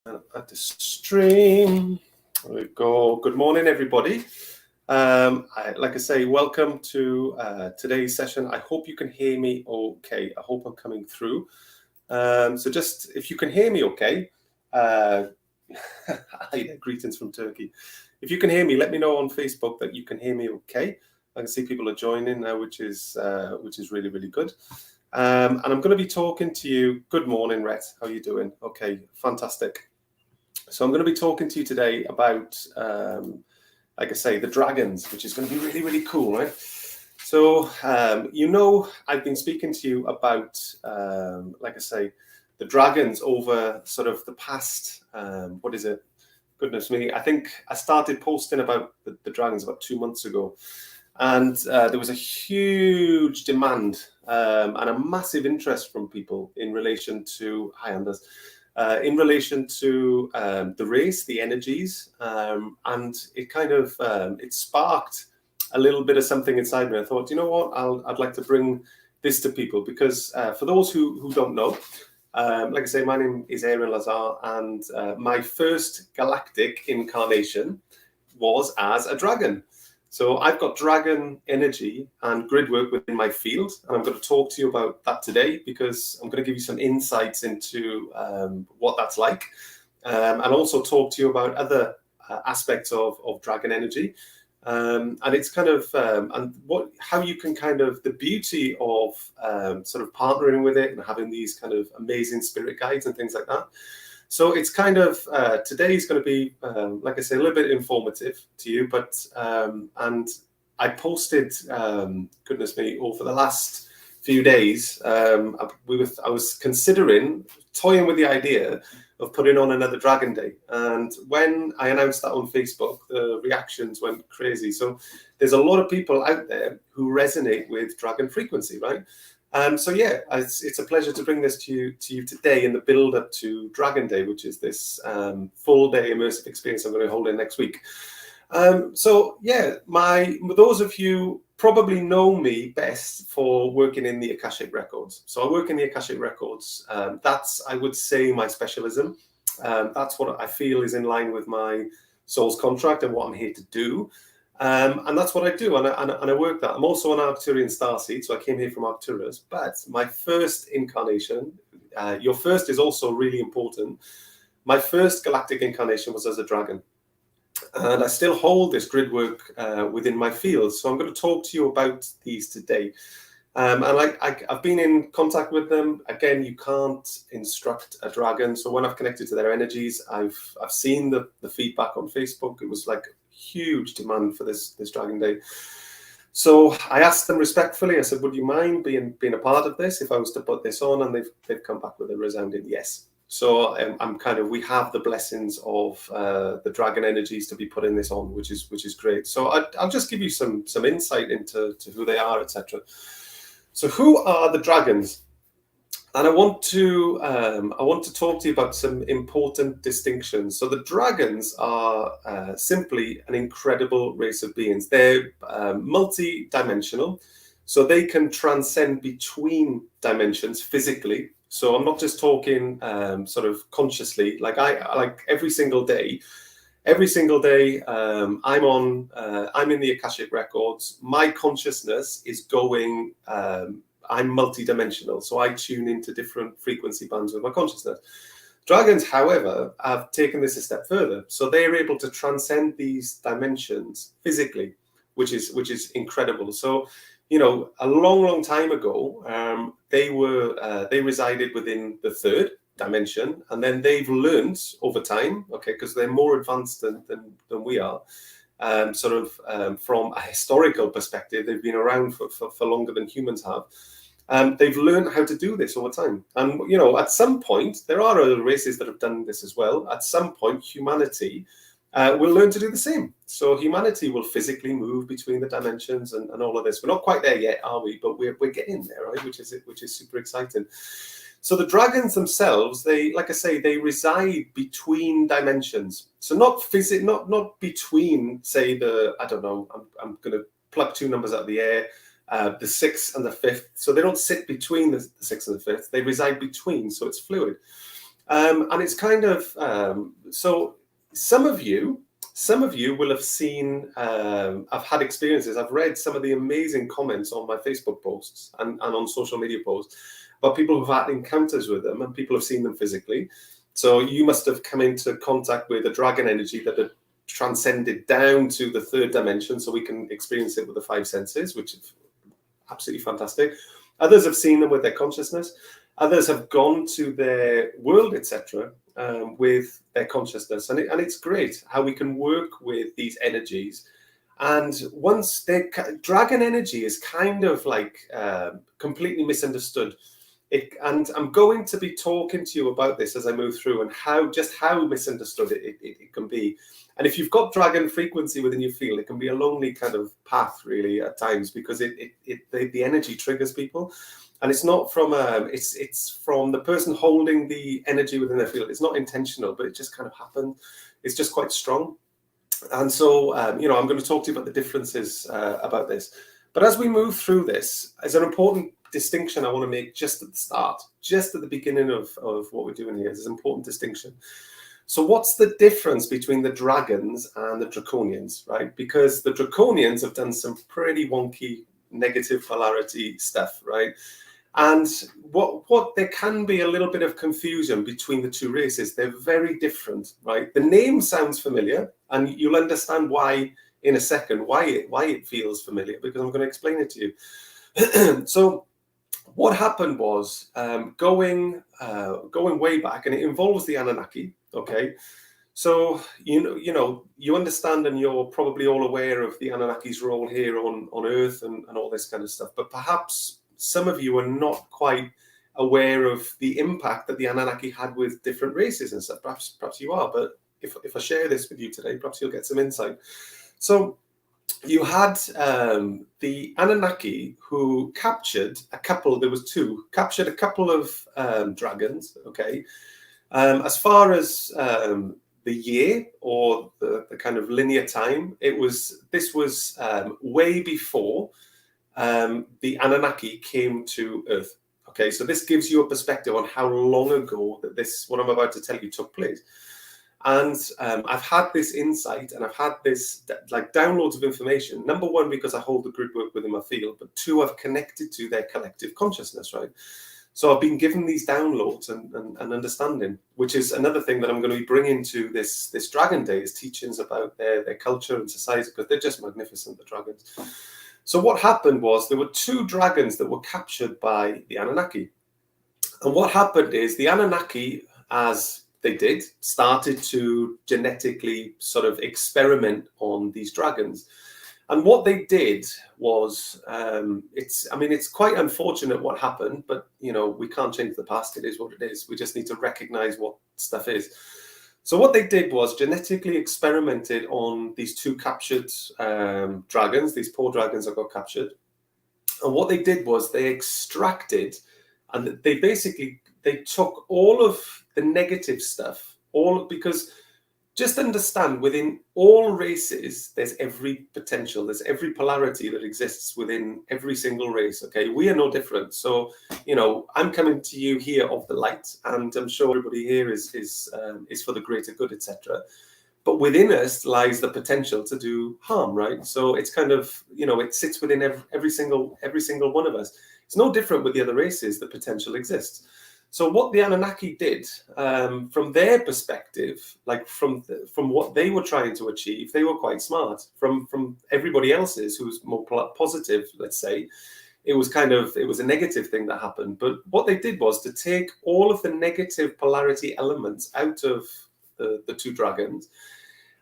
At the stream, there we go. Good morning, everybody. Like I say, welcome to today's session. I hope you can hear me okay. I hope I'm coming through. So just if you can hear me okay, greetings from Turkey. If you can hear me, let me know on Facebook that you can hear me okay. I can see people are joining now, which is really, really good. And I'm going to be talking to you. Good morning, Rhett. How are you doing? Okay, fantastic. So I'm going to be talking to you today about, like I say, the dragons, which is going to be really, really cool, right? So, I've been speaking to you about, like I say, the dragons over sort of the past, Goodness me. I think I started posting about the dragons about 2 months ago. And there was a huge demand and a massive interest from people in relation to, in relation to the race, the energies, and it kind of it sparked a little bit of something inside me. I thought, you know what, I'd like to bring this to people because for those who don't know, like I say, my name is Aeron Lazar, and my first galactic incarnation was as a dragon. So I've got dragon energy and grid work within my field, and I'm going to talk to you about that today because I'm going to give you some insights into what that's like, and also talk to you about other aspects of dragon energy, and it's kind of how you can kind of the beauty of sort of partnering with it and having these kind of amazing spirit guides and things like that. So it's kind of, today is going to be, like I say, a little bit informative to you, but, and I posted, goodness me, over the last few days, I was considering toying with the idea of putting on another Dragon Day. And when I announced that on Facebook, the reactions went crazy. So there's a lot of people out there who resonate with dragon frequency, right? So yeah, it's a pleasure to bring this to you today in the build up to Dragon Day, which is this full day immersive experience I'm going to hold in next week. So yeah, those of you probably know me best for working in the Akashic Records. So I work in the Akashic Records. That's, I would say, my specialism. That's what I feel is in line with my soul's contract and what I'm here to do. And that's what I do, and I work that. I'm also an Arcturian Starseed, so I came here from Arcturus. But my first incarnation, your first is also really important. My first galactic incarnation was as a dragon, and I still hold this grid work within my field. So I'm going to talk to you about these today. And I've been in contact with them. Again, you can't instruct a dragon. So when I've connected to their energies, I've seen the feedback on Facebook. It was like huge demand for this Dragon Day. So I asked them respectfully. I said, "Would you mind being a part of this if I was to put this on?" And they've come back with a resounding yes. So we have the blessings of the dragon energies to be putting this on, which is great. So I'll just give you some insight into who they are, etc. So who are the dragons? And I want to talk to you about some important distinctions. So the dragons are simply an incredible race of beings. They're multi-dimensional, so they can transcend between dimensions physically. So I'm not just talking sort of consciously. Like every single day. I'm in the Akashic Records. My consciousness is going. I'm multi-dimensional, so I tune into different frequency bands with my consciousness. Dragons, however, have taken this a step further, so they're able to transcend these dimensions physically, which is incredible. So, you know, a long time ago, they resided within the third dimension, and then they've learned over time, okay, because they're more advanced than we are. From a historical perspective, they've been around for longer than humans have. They've learned how to do this over time. And, you know, at some point, there are other races that have done this as well. At some point, humanity will learn to do the same. So humanity will physically move between the dimensions and all of this. We're not quite there yet, are we? But we're getting there, right? Which is super exciting. So the dragons themselves, they, like I say, they reside between dimensions. So not between, say, I don't know, I'm going to pluck two numbers out of the air, the 6th and the 5th. So they don't sit between the 6th and the 5th. They reside between, so it's fluid. And it's kind of so some of you will have seen, I've had experiences, I've read some of the amazing comments on my Facebook posts and on social media posts about people who've had encounters with them, and people have seen them physically. So you must have come into contact with a dragon energy that had transcended down to the third dimension, so we can experience it with the five senses, which is absolutely fantastic. Others have seen them with their consciousness. Others have gone to their world, etc., with their consciousness, and it's great how we can work with these energies. And once dragon energy is kind of like completely misunderstood. And I'm going to be talking to you about this as I move through, and how misunderstood it can be. And if you've got dragon frequency within your field, it can be a lonely kind of path, really, at times, because the energy triggers people. And it's not from it's from the person holding the energy within their field. It's not intentional, but it just kind of happened. It's just quite strong. And so, I'm going to talk to you about the differences about this. But as we move through this, there's an important distinction I want to make just at the start, just at the beginning of what we're doing here. There's an important distinction. So what's the difference between the dragons and the Draconians, right? Because the Draconians have done some pretty wonky negative polarity stuff, right? And what there can be a little bit of confusion between the two races. They're very different, right? The name sounds familiar, and you'll understand why in a second, why it feels familiar, because I'm going to explain it to you. So what happened was, going way back, and it involves the Anunnaki, okay? So, you understand, and you're probably all aware of the Anunnaki's role here on Earth and all this kind of stuff, but perhaps some of you are not quite aware of the impact that the Anunnaki had with different races and stuff. Perhaps you are, but if I share this with you today, perhaps you'll get some insight. So you had the Anunnaki who captured a couple, captured a couple of dragons, okay? As far as the year or the kind of linear time, this was way before the Anunnaki came to Earth. Okay, so this gives you a perspective on how long ago that what I'm about to tell you took place. And I've had this insight, and I've had this like downloads of information. Number one, because I hold the group work within my field, but two, I've connected to their collective consciousness, right? So I've been given these downloads and understanding, which is another thing that I'm going to be bringing to this Dragon Day, is teachings about their culture and society, because they're just magnificent, the dragons. So what happened was, there were two dragons that were captured by the Anunnaki. And what happened is, the Anunnaki, as they did, started to genetically sort of experiment on these dragons. And what they did was, it's quite unfortunate what happened, but, we can't change the past. It is what it is. We just need to recognize what stuff is. So what they did was genetically experimented on these two captured dragons, these poor dragons that got captured. And what they did was they extracted, and they took all of the negative stuff, because just understand, within all races, there's every potential, there's every polarity that exists within every single race, okay? We are no different. So, I'm coming to you here of the light, and I'm sure everybody here is for the greater good, etc. But within us lies the potential to do harm, right? So it's kind of, it sits within every single one of us. It's no different with the other races. The potential exists. So what the Anunnaki did, from their perspective, like from what they were trying to achieve, they were quite smart. From everybody else's, who was more positive, let's say, it was a negative thing that happened. But what they did was to take all of the negative polarity elements out of the two dragons.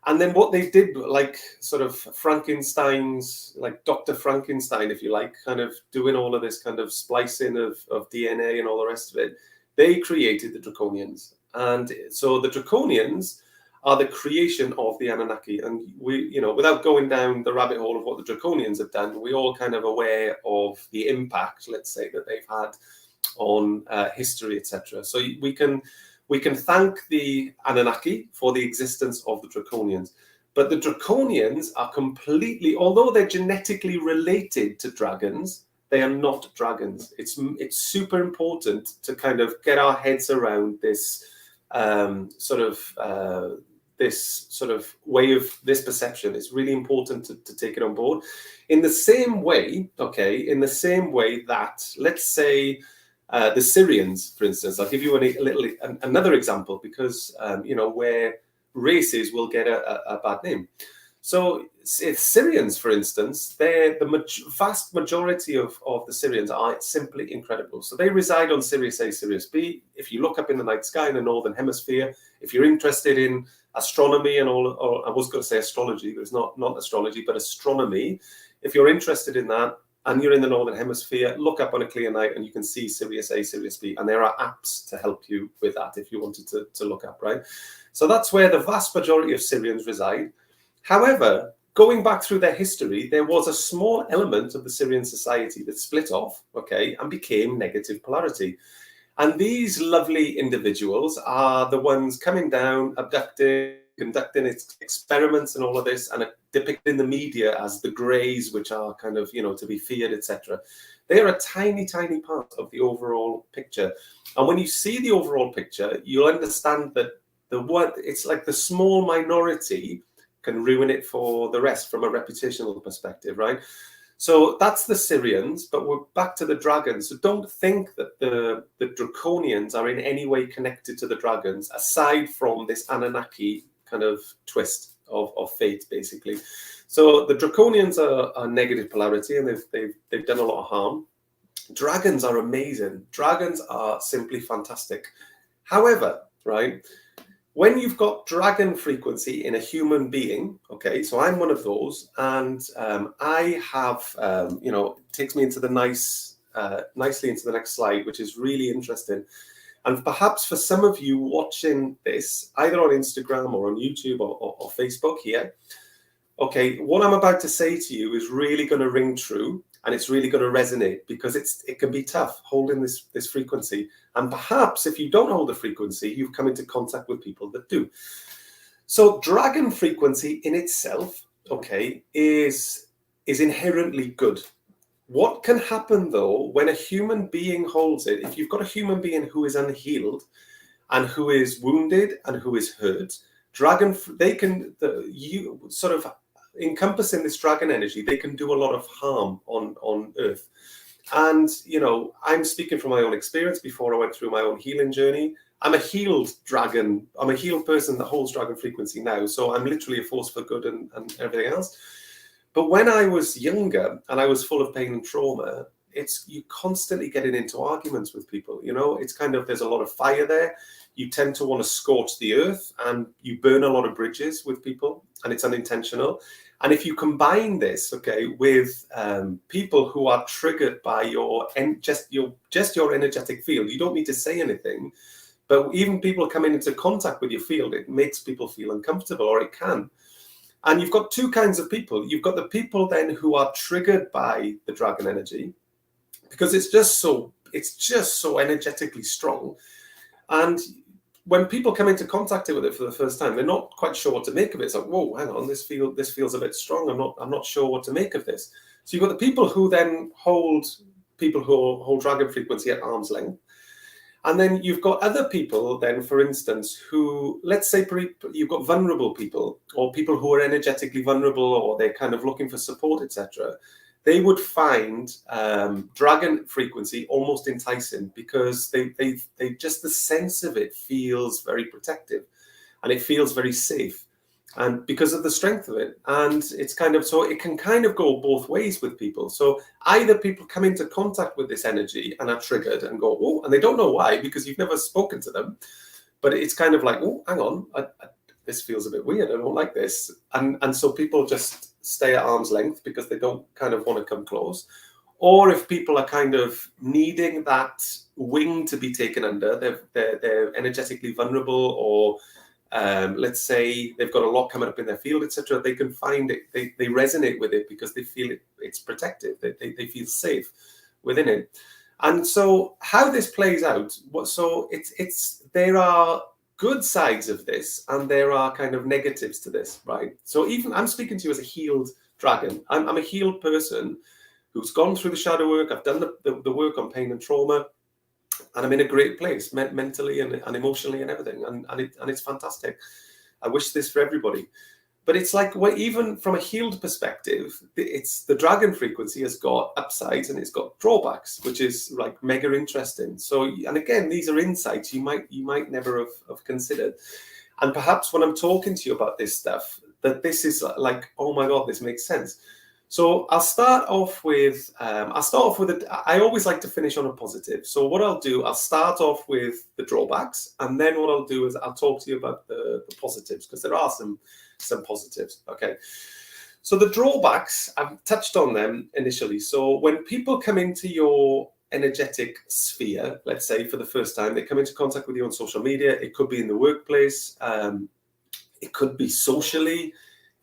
And then what they did, like sort of Frankenstein's, like Dr. Frankenstein, if you like, kind of doing all of this kind of splicing of DNA and all the rest of it, they created the Draconians. And so the Draconians are the creation of the Anunnaki. And we, without going down the rabbit hole of what the Draconians have done, we're all kind of aware of the impact, let's say, that they've had on history, etc. So we can thank the Anunnaki for the existence of the Draconians. But the Draconians are completely, although they're genetically related to dragons, they are not dragons. It's super important to kind of get our heads around this this sort of way of this perception, it's really important to take it on board. In the same way, okay, in the same way that, let's say, the Syrians, for instance, I'll give you another example, because you know, where races will get a bad name. So if Syrians, for instance, the vast majority of the Syrians are simply incredible. So they reside on Sirius A, Sirius B. If you look up in the night sky in the northern hemisphere, if you're interested in astronomy and all, or I was going to say astrology, but it's not astrology, but astronomy. If you're interested in that and you're in the northern hemisphere, look up on a clear night and you can see Sirius A, Sirius B, and there are apps to help you with that if you wanted to look up, right? So that's where the vast majority of Syrians reside. However, going back through their history, there was a small element of the Syrian society that split off, okay, and became negative polarity. And these lovely individuals are the ones coming down, abducting, conducting experiments and all of this, and are depicted in the media as the greys, which are kind of, you know, to be feared, etc. They are a tiny, tiny part of the overall picture. And when you see the overall picture, you'll understand that it's like the small minority can ruin it for the rest from a reputational perspective, right? So that's the Syrians, but we're back to the dragons. So don't think that the Draconians are in any way connected to the dragons, aside from this Anunnaki kind of twist of fate, basically. So the Draconians are negative polarity, and they've done a lot of harm. Dragons are amazing. Dragons are simply fantastic. However, right, when you've got dragon frequency in a human being, okay, so I'm one of those, and I have, you know, it takes me into the nicely into the next slide, which is really interesting. And perhaps for some of you watching this, either on Instagram or on YouTube or Facebook here, okay, what I'm about to say to you is really going to ring true, and it's really going to resonate, because it can be tough holding this frequency. And perhaps if you don't hold the frequency, you've come into contact with people that do. So dragon frequency in itself, okay, is inherently good. What can happen though when a human being holds it? If you've got a human being who is unhealed and who is wounded and who is hurt, you sort of encompassing this dragon energy, they can do a lot of harm on Earth. And, you know, I'm speaking from my own experience before I went through my own healing journey. I'm a healed dragon. I'm a healed person that holds dragon frequency now. So I'm literally a force for good and everything else. But when I was younger and I was full of pain and trauma, you constantly getting into arguments with people. You know, it's kind of, there's a lot of fire there. You tend to want to scorch the earth, and you burn a lot of bridges with people, and it's unintentional. And if you combine this, okay, with people who are triggered by just your energetic field, you don't need to say anything, but even people coming into contact with your field, it makes people feel uncomfortable, or it can. And you've got two kinds of people. You've got the people then who are triggered by the dragon energy, because it's just so energetically strong. And when people come into contact with it for the first time, they're not quite sure what to make of it. It's like, whoa, hang on, this feels a bit strong. I'm not sure what to make of this. So you've got the people who then hold dragon frequency at arm's length. And then you've got other people then, for instance, who, let's say you've got vulnerable people, or people who are energetically vulnerable, or they're kind of looking for support, etc. They would find dragon frequency almost enticing, because they just, the sense of it feels very protective, and it feels very safe, and because of the strength of it. And it's kind of, so it can kind of go both ways with people. So either people come into contact with this energy and are triggered and go, oh, and they don't know why, because you've never spoken to them, but it's kind of like, oh, hang on, this feels a bit weird, I don't like this. And so people just stay at arm's length because they don't kind of want to come close. Or if people are kind of needing that wing to be taken under, they're energetically vulnerable, or let's say they've got a lot coming up in their field, etc. They can find it, they resonate with it because they feel it's protective. They feel safe within it. And so how this plays out, so there are good sides of this, and there are kind of negatives to this, right? So even I'm speaking to you as a healed dragon. I'm a healed person who's gone through the shadow work. I've done the work on pain and trauma. and I'm in a great place mentally and emotionally and everything, and it's fantastic. I wish this for everybody. But it's like, well, even from a healed perspective, it's the dragon frequency has got upsides and it's got drawbacks, which is like mega interesting. So, and again, these are insights you might never have considered. And perhaps when I'm talking to you about this stuff, that this is like, oh my God, this makes sense. So I'll start off with, I always like to finish on a positive. So what I'll do, I'll start off with the drawbacks, and then what I'll do is I'll talk to you about the positives, because there are some positives. Okay. So the drawbacks, I've touched on them initially. So when people come into your energetic sphere, let's say for the first time, they come into contact with you on social media. It could be in the workplace. It could be socially.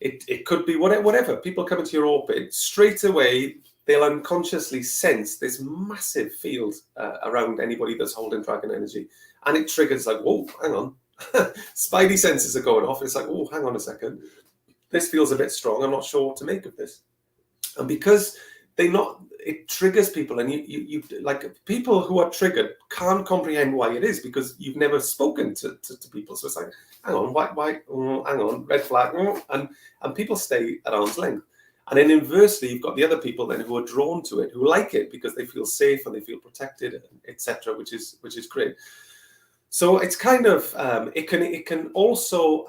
It could be whatever. People come into your orbit, straight away, they'll unconsciously sense this massive field around anybody that's holding dragon energy. And it triggers like, whoa, hang on. Spidey senses are going off. It's like, oh, hang on a second. This feels a bit strong. I'm not sure what to make of this. And because it triggers people, and you like, people who are triggered can't comprehend why it is, because you've never spoken to people. So it's like, hang on, why, hang on, red flag, and people stay at arm's length. And then inversely, you've got the other people then who are drawn to it, who like it because they feel safe and they feel protected, etc., which is great. So it's kind of it can also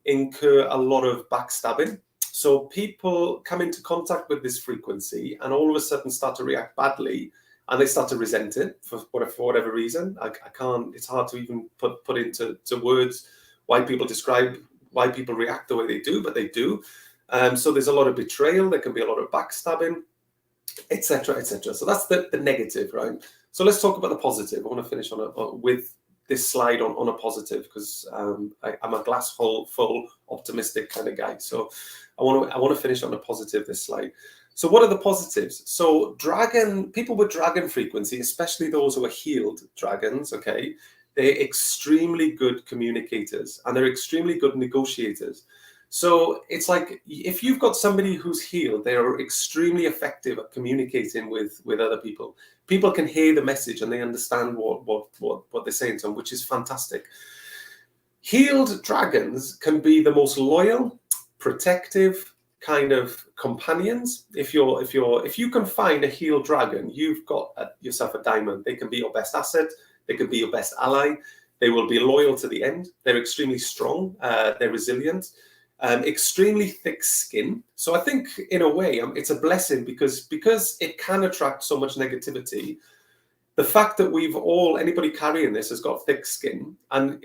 incur a lot of backstabbing. So people come into contact with this frequency and all of a sudden start to react badly, and they start to resent it for whatever reason. I can't. It's hard to even put into words why people react the way they do, but they do. So there's a lot of betrayal. There can be a lot of backstabbing, etc., etc. So that's the negative, right? So let's talk about the positive. I want to finish with this slide on a positive, because I'm a glass full optimistic kind of guy. So I want to finish on a positive this slide. So what are the positives? So people with dragon frequency, especially those who are healed dragons, okay, they're extremely good communicators and they're extremely good negotiators. So it's like, if you've got somebody who's healed, they are extremely effective at communicating with other people. People can hear the message and they understand what they're saying to them, which is fantastic. Healed dragons can be the most loyal, protective kind of companions. If you can find a healed dragon, you've got yourself a diamond. They can be your best asset. They can be your best ally. They will be loyal to the end. They're extremely strong. They're resilient. Extremely thick skin. So I think in a way it's a blessing, because it can attract so much negativity. The fact that anybody carrying this has got thick skin, and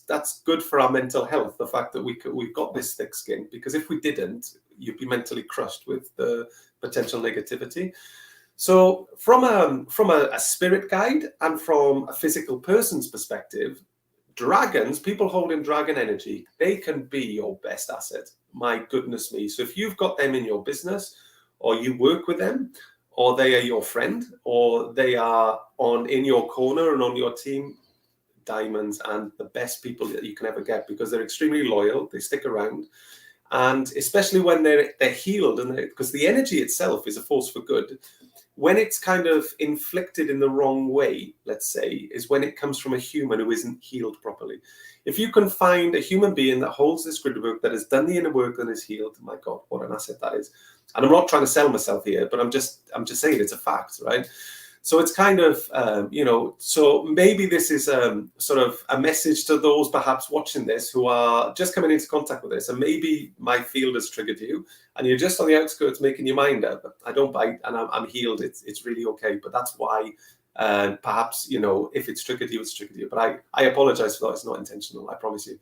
that's good for our mental health. The fact that we've got this thick skin, because if we didn't, you'd be mentally crushed with the potential negativity. So from a spirit guide and from a physical person's perspective, dragons, people holding dragon energy, they can be your best asset. My goodness me. So if you've got them in your business, or you work with them, or they are your friend, or they are in your corner and on your team, diamonds and the best people that you can ever get, because they're extremely loyal, they stick around. And especially when they're healed, and because the energy itself is a force for good. When it's kind of inflicted in the wrong way, let's say, is when it comes from a human who isn't healed properly. If you can find a human being that holds this grid work, that has done the inner work and is healed, my God, what an asset that is. And I'm not trying to sell myself here, but I'm just saying it's a fact, right? So it's kind of, so maybe this is sort of a message to those perhaps watching this who are just coming into contact with this, and maybe my field has triggered you and you're just on the outskirts making your mind up. I don't bite and I'm healed. It's really okay. But that's why perhaps, if it's triggered you, it's triggered you. But I apologize for that. It's not intentional. I promise you.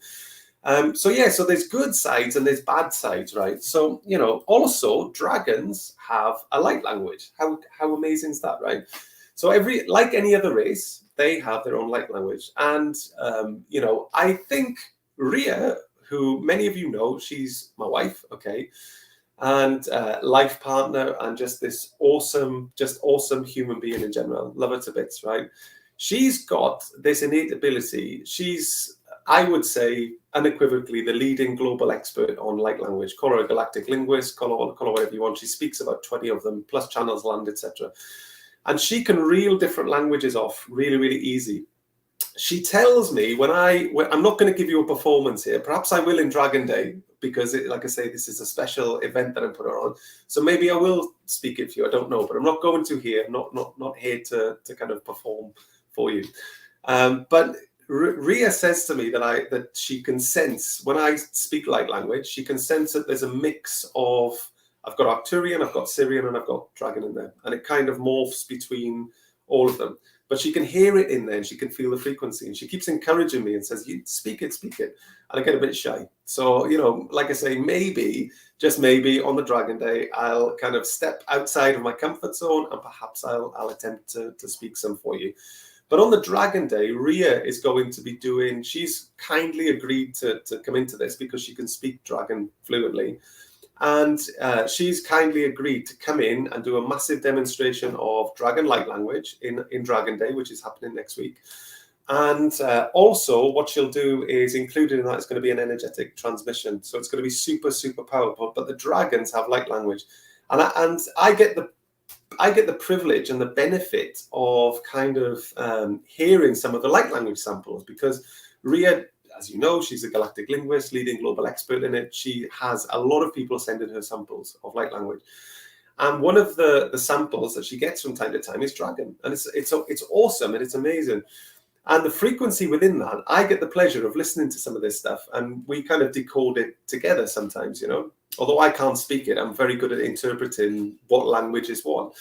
So there's good sides and there's bad sides, right? So, also dragons have a light language. How amazing is that, right? So like any other race, they have their own light language. And, I think Ria, who many of you know, she's my wife, okay, and life partner, and just this awesome human being in general. Love her to bits, right? She's got this innate ability. She's, I would say, unequivocally the leading global expert on light language. Call her a galactic linguist, call her whatever you want. She speaks about 20 of them, plus channels land, etc. and she can reel different languages off really, really easy. She tells me when I'm not going to give you a performance here. Perhaps I will in Dragon Day, because like I say, this is a special event that I'm putting on. So maybe I will speak it for you. I don't know, but I'm not going to here. Not here to kind of perform for you. But Ria says to me that she can sense when I speak light language. She can sense that there's a mix of, I've got Arcturian, I've got Syrian, and I've got Dragon in there, and it kind of morphs between all of them. But she can hear it in there, and she can feel the frequency, and she keeps encouraging me and says, "You speak it," and I get a bit shy. So, you know, like I say, maybe, just maybe, on the Dragon Day, I'll kind of step outside of my comfort zone, and perhaps I'll attempt to speak some for you. But on the Dragon Day, Ria is going to be doing, she's kindly agreed to come into this because she can speak Dragon fluently. And she's kindly agreed to come in and do a massive demonstration of Dragon light language in Dragon Day, which is happening next week. And also what she'll do is, included in that is going to be an energetic transmission. So it's going to be super, super powerful. But the dragons have light language. And I get the privilege and the benefit of kind of hearing some of the light language samples, because Ria, as you know, she's a galactic linguist, leading global expert in it. She has a lot of people sending her samples of light language. And one of the samples that she gets from time to time is Dragon. And it's awesome and it's amazing. And the frequency within that, I get the pleasure of listening to some of this stuff, and we kind of decode it together sometimes, you know. Although I can't speak it, I'm very good at interpreting what language is what.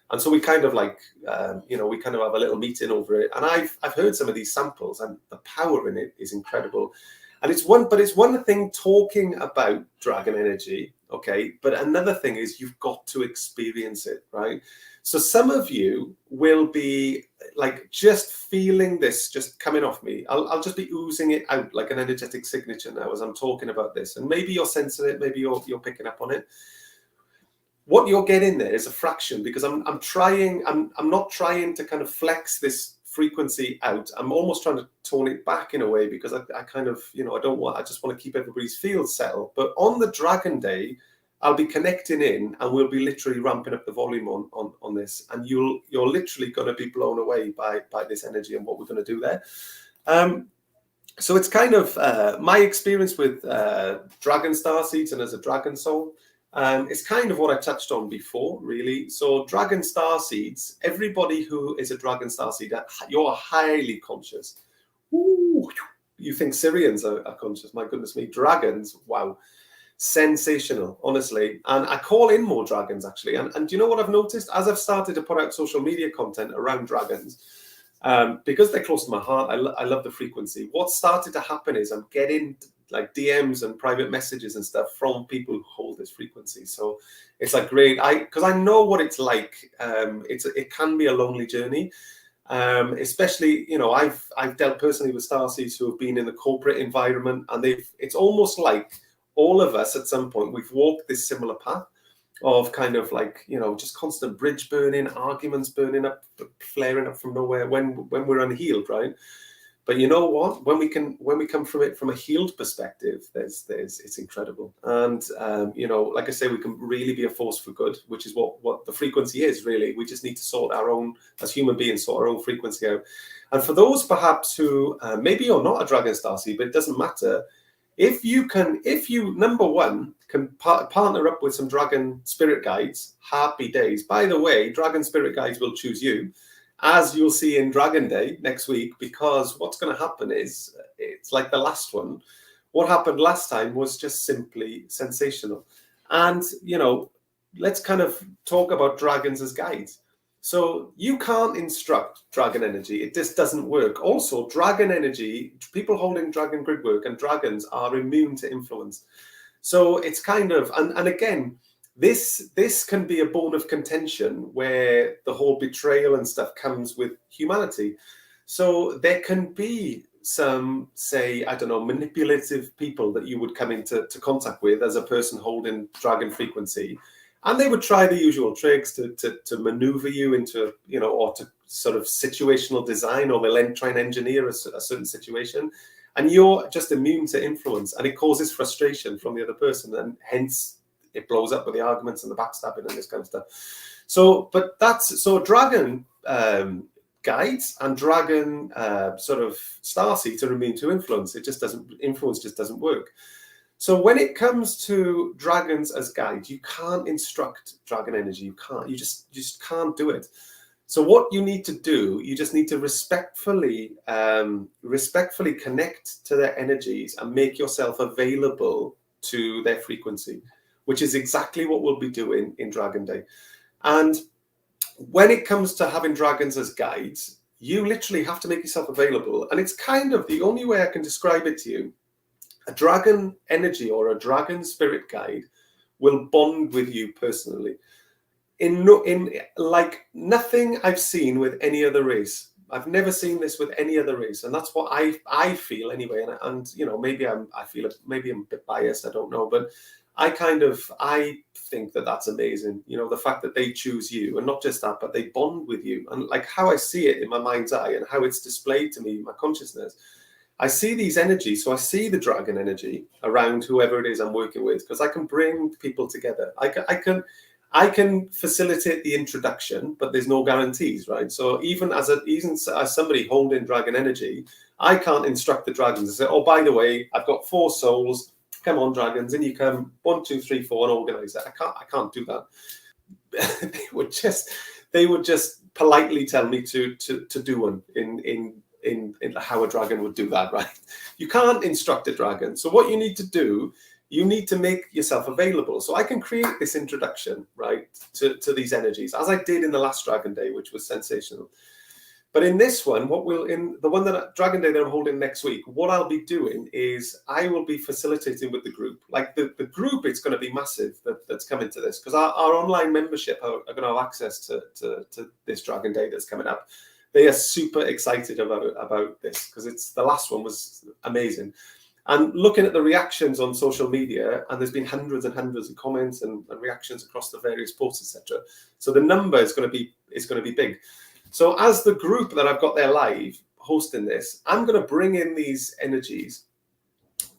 And so we kind of like, we kind of have a little meeting over it. And I've heard some of these samples, and the power in it is incredible. And it's one thing talking about Dragon energy, okay? But another thing is you've got to experience it, right? So some of you will be like just feeling this just coming off me. I'll just be oozing it out like an energetic signature now as I'm talking about this. And maybe you're sensing it, maybe you're picking up on it. What you're getting there is a fraction, because I'm not trying to kind of flex this frequency out. I'm almost trying to tone it back in a way, because I kind of, I just want to keep everybody's field settled. But on the Dragon Day, I'll be connecting in, and we'll be literally ramping up the volume on this, and you're literally going to be blown away by this energy and what we're going to do there. So it's kind of my experience with Dragon Starseeds and as a Dragon Soul. It's kind of what I touched on before, really. So Dragon Starseeds, everybody who is a Dragon Starseed, you're highly conscious. Ooh, you think Syrians are conscious? My goodness me. Dragons, wow. Sensational, honestly. And I call in more dragons, actually. And do you know what I've noticed? As I've started to put out social media content around dragons, because they're close to my heart, I love the frequency. What started to happen is I'm getting like DMs and private messages and stuff from people who hold this frequency. So it's like great, because I know what it's like. It can be a lonely journey, especially, I've dealt personally with Starseeds who have been in the corporate environment, and it's almost like all of us at some point we've walked this similar path of kind of like, just constant bridge burning, arguments burning up, flaring up from nowhere when we're unhealed, right? But you know what? When we come from it from a healed perspective, it's incredible. And like I say, we can really be a force for good, which is what the frequency is, really. We just need to sort our own, as human beings, sort our own frequency out. And for those perhaps who maybe you're not a Dragon Starseed, but it doesn't matter. If you number one can partner up with some Dragon Spirit Guides, happy days. By the way, Dragon Spirit Guides will choose you, as you'll see in Dragon Day next week, because what's going to happen is, it's like the last one. What happened last time was just simply sensational. And, let's kind of talk about dragons as guides. So you can't instruct dragon energy. It just doesn't work. Also, dragon energy, people holding dragon grid work and dragons are immune to influence. So it's kind of, and again, this can be a bone of contention where the whole betrayal and stuff comes with humanity. So there can be some, say, I don't know, manipulative people that you would come into contact with as a person holding dragon frequency. And they would try the usual tricks to maneuver you into, or to sort of situational design, or they'll try and engineer a certain situation. And you're just immune to influence. And it causes frustration from the other person. And hence, it blows up with the arguments and the backstabbing and this kind of stuff. But Dragon guides and Dragon sort of Starseeds are immune to influence. Influence just doesn't work. So when it comes to dragons as guides, you can't instruct dragon energy. You just can't do it. So what you need to do, you just need to respectfully connect to their energies and make yourself available to their frequency, which is exactly what we'll be doing in Dragon Day. And when it comes to having dragons as guides, you literally have to make yourself available. And it's kind of the only way I can describe it to you. A dragon energy or a dragon spirit guide will bond with you personally in like nothing I've seen with any other race. I've never seen this with any other race, and that's what I feel anyway. And you know, maybe I'm a bit biased. I don't know, but I think that's amazing. You know, the fact that they choose you, and not just that, but they bond with you, and like how I see it in my mind's eye and how it's displayed to me in my consciousness. I see these energies, so I see the dragon energy around whoever it is I'm working with, because I can bring people together. I can facilitate the introduction, but there's no guarantees, right? So even as somebody holding dragon energy, I can't instruct the dragons and say, "Oh, by the way, I've got 4 souls. Come on, dragons, and you come 1, 2, 3, 4 and organize it." I can't do that. they would just politely tell me to do one in how a dragon would do that, right? You can't instruct a dragon. So what you need to do, you need to make yourself available. So I can create this introduction, right, to these energies, as I did in the last Dragon Day, which was sensational. But in this one, in the one Dragon Day that I'm holding next week, what I'll be doing is I will be facilitating with the group. Like the group, it's going to be massive that's coming to this, because our online membership are going to have access to this Dragon Day that's coming up. They are super excited about this, because the last one was amazing. And looking at the reactions on social media, and there's been hundreds and hundreds of comments and reactions across the various posts, etc. So the number is going to be big. So as the group that I've got there live hosting this, I'm going to bring in these energies.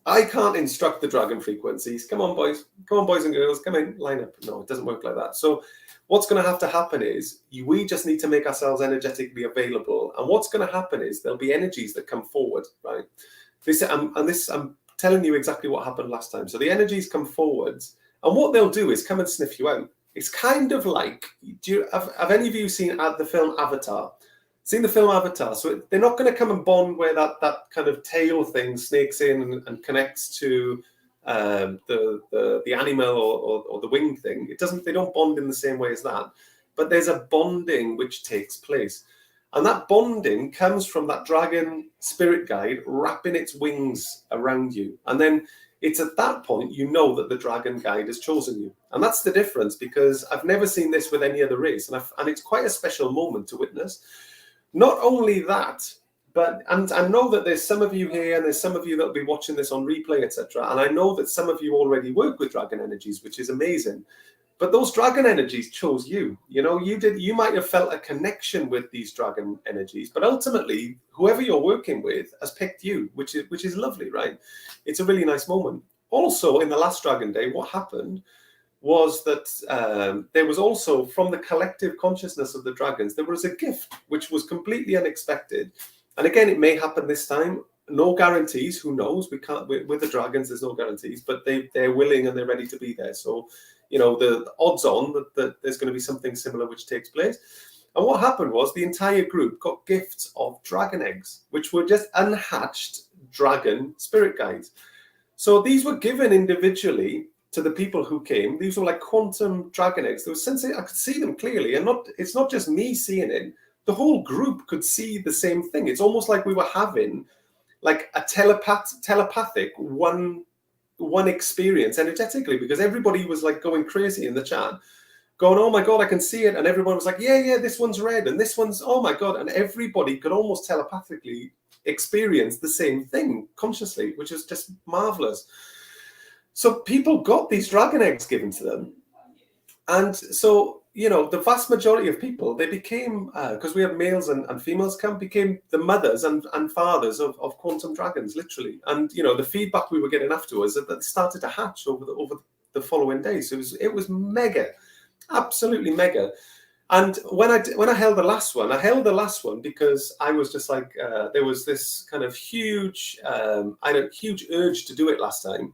I can't instruct the dragon frequencies. Come on, boys and girls, come in, line up. No, it doesn't work like that. So what's going to have to happen is we just need to make ourselves energetically available. And what's going to happen is there'll be energies that come forward, right? I'm telling you exactly what happened last time. So the energies come forwards, and what they'll do is come and sniff you out. It's kind of like, have any of you seen the film Avatar? Seen the film Avatar? So they're not going to come and bond where that kind of tail thing snakes in and connects to the animal or the wing thing. They don't bond in the same way as that. But there's a bonding which takes place. And that bonding comes from that dragon spirit guide wrapping its wings around you. And then it's at that point you know that the dragon guide has chosen you. And that's the difference, because I've never seen this with any other race. And it's quite a special moment to witness. Not only that, but I know that there's some of you here, and there's some of you that will be watching this on replay, etc. And I know that some of you already work with dragon energies, which is amazing. But those dragon energies chose you. You know, you might have felt a connection with these dragon energies, but ultimately, whoever you're working with has picked you, which is lovely, right? It's a really nice moment. Also, in the last Dragon Day, what happened was that there was also, from the collective consciousness of the dragons, there was a gift which was completely unexpected. And again, it may happen this time. No guarantees. Who knows? We can't. With the dragons, there's no guarantees, but they're willing and they're ready to be there. So, you know, the odds on that there's going to be something similar which takes place. And what happened was the entire group got gifts of dragon eggs, which were just unhatched dragon spirit guides. So these were given individually to the people who came. These were like quantum dragon eggs. There was I could see them clearly, and it's not just me seeing it. The whole group could see the same thing. It's almost like we were having like a telepathic one experience energetically, because everybody was like going crazy in the chat, going, "Oh my God, I can see it." And everyone was like, yeah, this one's red. And this one's, oh my God. And everybody could almost telepathically experience the same thing consciously, which is just marvelous. So people got these dragon eggs given to them. And so, you know, the vast majority of people, they became, because we have males and females became the mothers and fathers of quantum dragons, literally. And, you know, the feedback we were getting afterwards, that they started to hatch over the following days. So it was mega, absolutely mega. And when I held the last one because I was just like, there was this kind of huge, I had a huge urge to do it last time.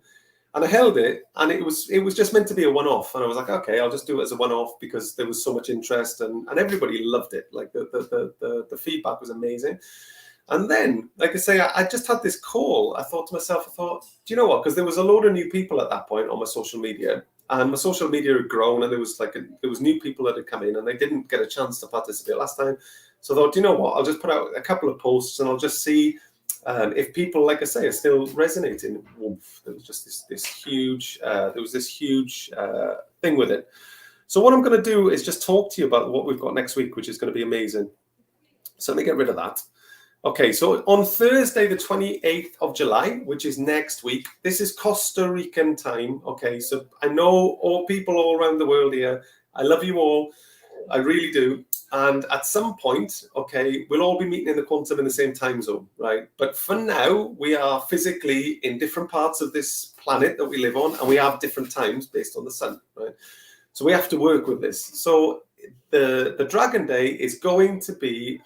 And I held it, and it was just meant to be a one-off. And I was like, okay, I'll just do it as a one-off because there was so much interest, and everybody loved it. Like the feedback was amazing. And then, like I say, I just had this call. I thought to myself, do you know what? Because there was a load of new people at that point on my social media, and my social media had grown, and there was new people that had come in, and they didn't get a chance to participate last time. So I thought, do you know what? I'll just put out a couple of posts, and I'll just see if people, like I say, are still resonating. Oof, there was just this huge thing with it. So what I'm going to do is just talk to you about what we've got next week, which is going to be amazing. So let me get rid of that. Okay, so on Thursday, the 28th of July, which is next week, this is Costa Rican time. Okay, so I know all people all around the world here. I love you all. I really do. And at some point, okay, we'll all be meeting in the quantum in the same time zone, right? But for now, we are physically in different parts of this planet that we live on, and we have different times based on the sun, right? So we have to work with this. So the Dragon Day is going to be,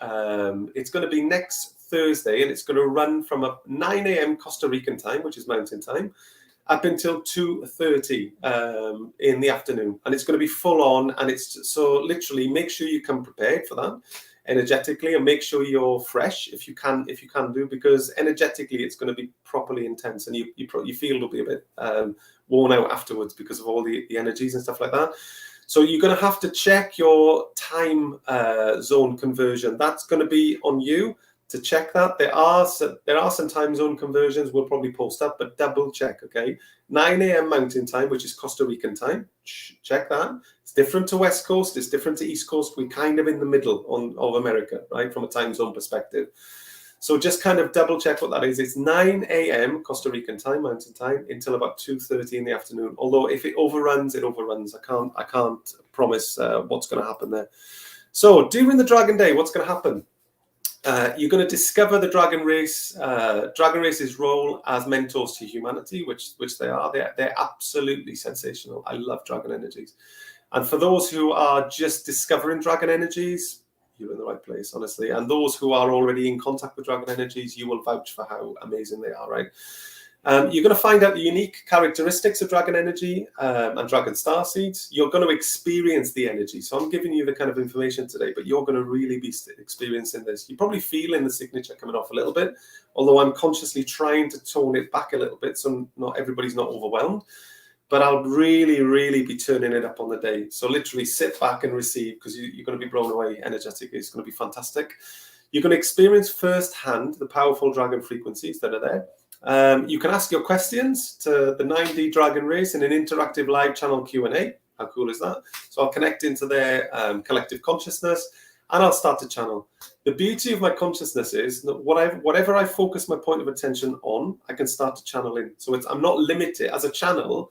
it's going to be next Thursday, and it's going to run from 9 a.m. Costa Rican time, which is mountain time, up until 2:30 in the afternoon, and it's going to be full on. And it's so literally make sure you come prepared for that energetically, and make sure you're fresh if you can do, because energetically it's going to be properly intense, and you feel it'll be a bit worn out afterwards because of all the energies and stuff like that. So you're going to have to check your time zone conversion. That's going to be on you to check that. There are some time zone conversions we'll probably post up, but double check, okay? 9 a.m. Mountain Time, which is Costa Rican time. Check that. It's different to West Coast. It's different to East Coast. We're kind of in the middle of America, right, from a time zone perspective. So just kind of double check what that is. It's 9 a.m. Costa Rican time, Mountain Time, until about 2:30 in the afternoon. Although if it overruns, it overruns. I can't promise what's going to happen there. So during the Dragon Day, what's going to happen? You're going to discover the Dragon Race, Dragon Race's role as mentors to humanity, which they are. They're absolutely sensational. I love Dragon energies. And for those who are just discovering Dragon energies, you're in the right place, honestly. And those who are already in contact with Dragon energies, you will vouch for how amazing they are, right? You're going to find out the unique characteristics of Dragon energy and Dragon Starseeds. You're going to experience the energy. So I'm giving you the kind of information today, but you're going to really be experiencing this. You're probably feeling the signature coming off a little bit, although I'm consciously trying to tone it back a little bit so not everybody's not overwhelmed. But I'll really, really be turning it up on the day. So literally sit back and receive, because you're going to be blown away energetically. It's going to be fantastic. You're going to experience firsthand the powerful Dragon frequencies that are there. You can ask your questions to the 9D Dragon Race in an interactive live channel Q&A. How cool is that? So I'll connect into their collective consciousness, and I'll start to channel. The beauty of my consciousness is that whatever I focus my point of attention on, I can start to channel in. So I'm not limited. As a channel,